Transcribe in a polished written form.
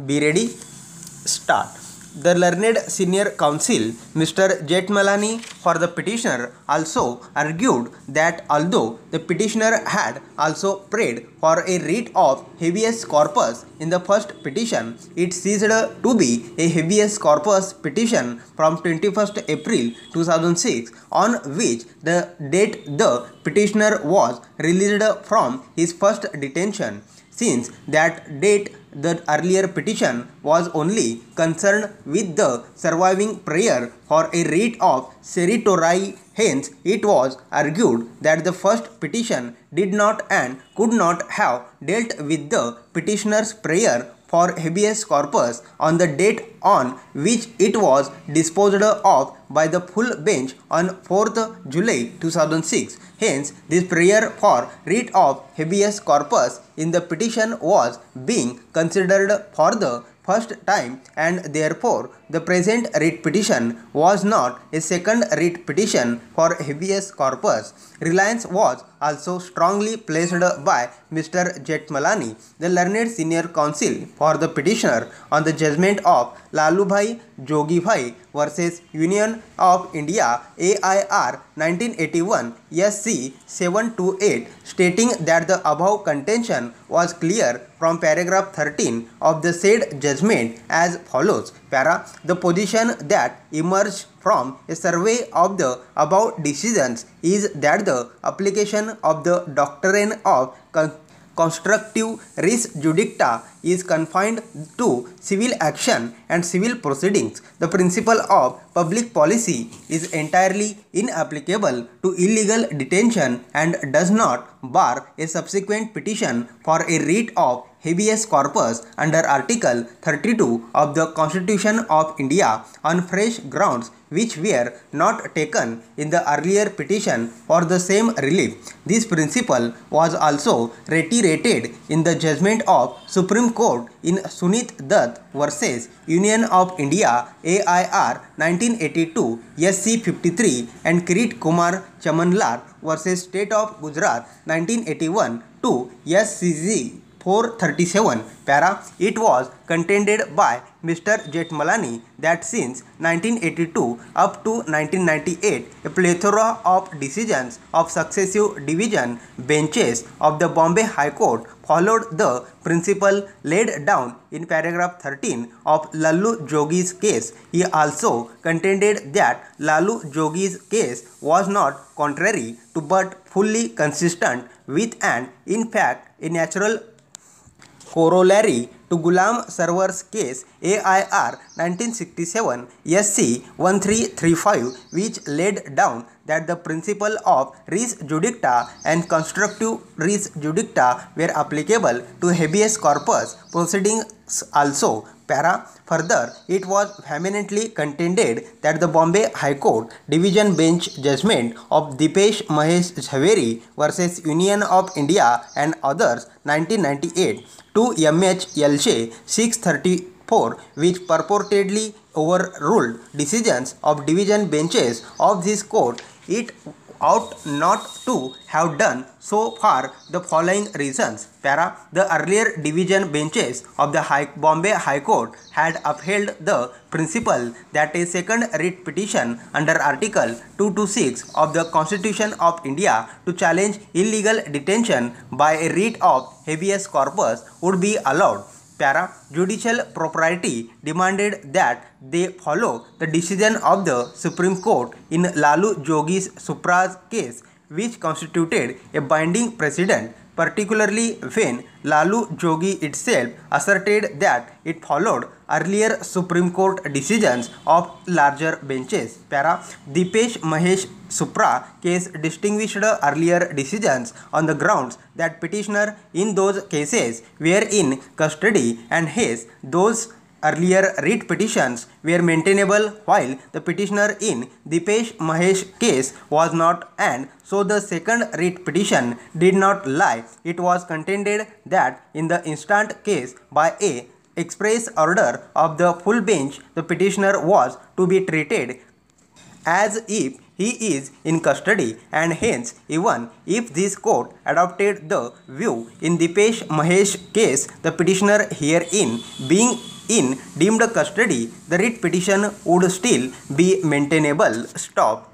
Be ready. Start. The learned senior counsel, Mr. Jethmalani, for the petitioner also argued that although the petitioner had also prayed for a writ of habeas corpus in the first petition, it ceased to be a habeas corpus petition from 21st April 2006, on which the date the petitioner was released from his first detention. Since that date, the earlier petition was only concerned with the surviving prayer for a writ of certiorari. Hence, it was argued that the first petition did not and could not have dealt with the petitioner's prayer for habeas corpus on the date on which it was disposed of by the full bench on 4th July 2006. Hence, this prayer for writ of habeas corpus in the petition was being considered for the first time, and therefore the present writ petition was not a second writ petition for habeas corpus. Reliance was also strongly placed by Mr. Jethmalani, the learned senior counsel for the petitioner, on the judgment of Lalubhai Jogibhai versus Union of India AIR 1981 SC 728, stating that the above contention was clear from paragraph 13 of the said judgment as follows. Para. The position that emerged from a survey of the above decisions is that the application of the doctrine of constructive res judicata is confined to civil action and civil proceedings. The principle of public policy is entirely inapplicable to illegal detention and does not bar a subsequent petition for a writ of habeas corpus under Article 32 of the Constitution of India on fresh grounds which were not taken in the earlier petition for the same relief. This principle was also reiterated in the judgment of Supreme Court in Sunit Dutt versus Union of India AIR 1982 SC 53 and Kirit Kumar Chamanlar versus State of Gujarat 1981 to SCG 437. Para. It was contended by Mr. Jethmalani that since 1982 up to 1998, a plethora of decisions of successive division benches of the Bombay High Court followed the principle laid down in paragraph 13 of Lalu Jogi's case. He also contended that Lalu Jogi's case was not contrary to but fully consistent with and in fact a natural corollary to Gulam Sarwar's case AIR 1967 SC 1335, which laid down that the principle of res judicata and constructive res judicata were applicable to habeas corpus proceedings also. Para. Further, it was vehemently contended that the Bombay High Court Division Bench judgment of Dipesh Mahesh Jhaveri versus Union of India and others 1998 to MH Yalche 634, which purportedly overruled decisions of division benches of this court, it ought not to have done so for the following reasons. Para. The earlier division benches of the Bombay High Court had upheld the principle that a second writ petition under Article 226 of the Constitution of India to challenge illegal detention by a writ of habeas corpus would be allowed. Para. Judicial propriety demanded that they follow the decision of the Supreme Court in Lalu Jogi's Supra's case, which constituted a binding precedent, particularly when Lalu Jogi itself asserted that it followed earlier Supreme Court decisions of larger benches. Para. Dipesh Mahesh Supra case distinguished earlier decisions on the grounds that petitioner in those cases were in custody, and hence those earlier writ petitions were maintainable while the petitioner in Dipesh Mahesh case was not, and so the second writ petition did not lie. It was contended that in the instant case, by a express order of the full bench, the petitioner was to be treated as if he is in custody, and hence even if this court adopted the view in Dipesh Mahesh case, the petitioner herein being in deemed custody, the writ petition would still be maintainable. Stop.